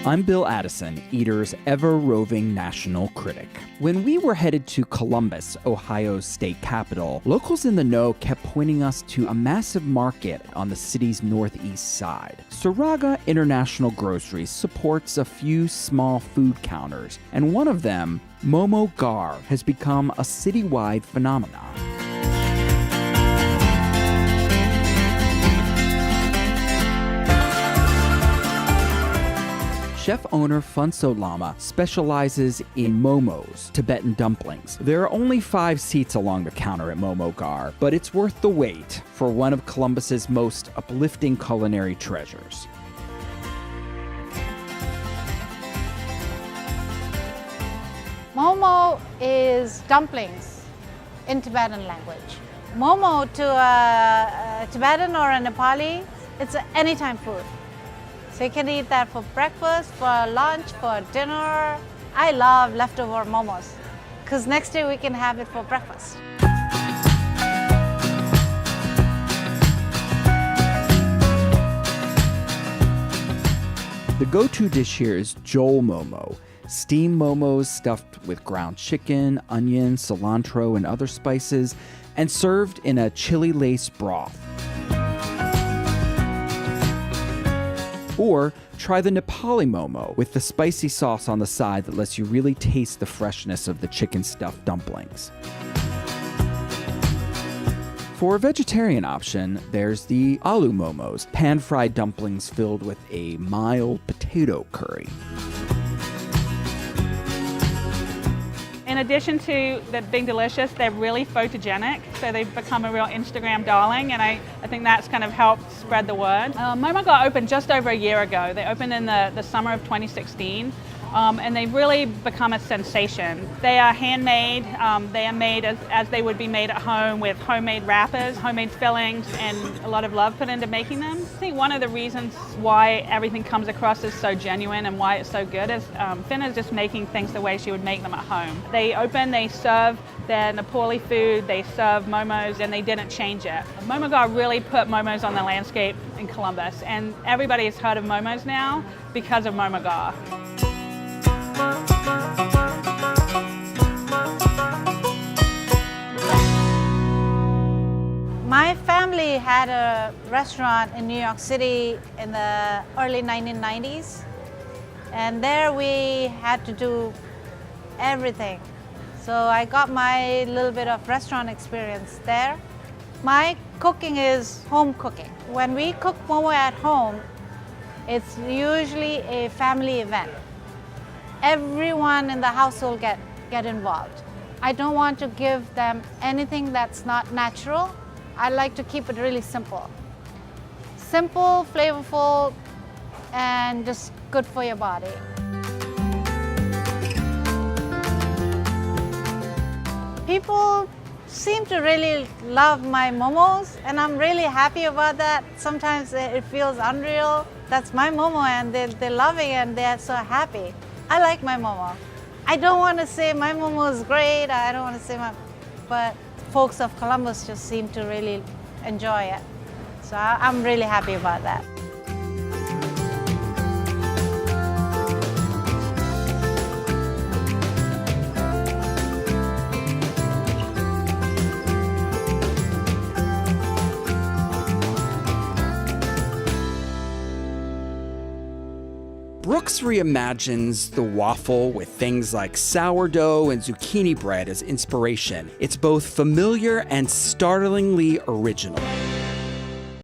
I'm Bill Addison, Eater's ever-roving national critic. When we were headed to Columbus, Ohio's state capital, locals in the know kept pointing us to a massive market on the city's northeast side. Saraga International Grocery supports a few small food counters, and one of them, Momo Gar, has become a citywide phenomenon. Chef-owner Funso Lama specializes in momos, Tibetan dumplings. There are only 5 seats along the counter at Momo Gar, but it's worth the wait for one of Columbus's most uplifting culinary treasures. Momo is dumplings in Tibetan language. Momo to a Tibetan or a Nepali, it's an anytime food. So you can eat that for breakfast, for lunch, for dinner. I love leftover momos because next day we can have it for breakfast. The go-to dish here is Jol Momo, steamed momos stuffed with ground chicken, onion, cilantro, and other spices, and served in a chili-laced broth. Or try the Nepali momo with the spicy sauce on the side that lets you really taste the freshness of the chicken stuffed dumplings. For a vegetarian option, there's the aloo momos, pan-fried dumplings filled with a mild potato curry. In addition to that being delicious, they're really photogenic, so they've become a real Instagram darling, and I think that's kind of helped spread the word. Momo Gar opened just over a year ago. They opened in the summer of 2016, and they've really become a sensation. They are handmade. They are made as they would be made at home with homemade wrappers, homemade fillings, and a lot of love put into making them. I think one of the reasons why everything comes across as so genuine and why it's so good is Finn is just making things the way she would make them at home. They open, they serve their Nepali food, they serve momos, and they didn't change it. Momo Gar really put momos on the landscape in Columbus, and everybody has heard of momos now because of Momo Gar. My family had a restaurant in New York City in the early 1990s, and there we had to do everything. So I got my little bit of restaurant experience there. My cooking is home cooking. When we cook momo at home, it's usually a family event. Everyone in the household get involved. I don't want to give them anything that's not natural. I like to keep it really simple. Simple, flavorful, and just good for your body. People seem to really love my momos, and I'm really happy about that. Sometimes it feels unreal. That's my momo, and they're loving it, and they're so happy. I like my momo. I don't want to say my momo is great. I don't want to say but folks of Columbus just seem to really enjoy it. So I'm really happy about that. Brooks reimagines the waffle with things like sourdough and zucchini bread as inspiration. It's both familiar and startlingly original.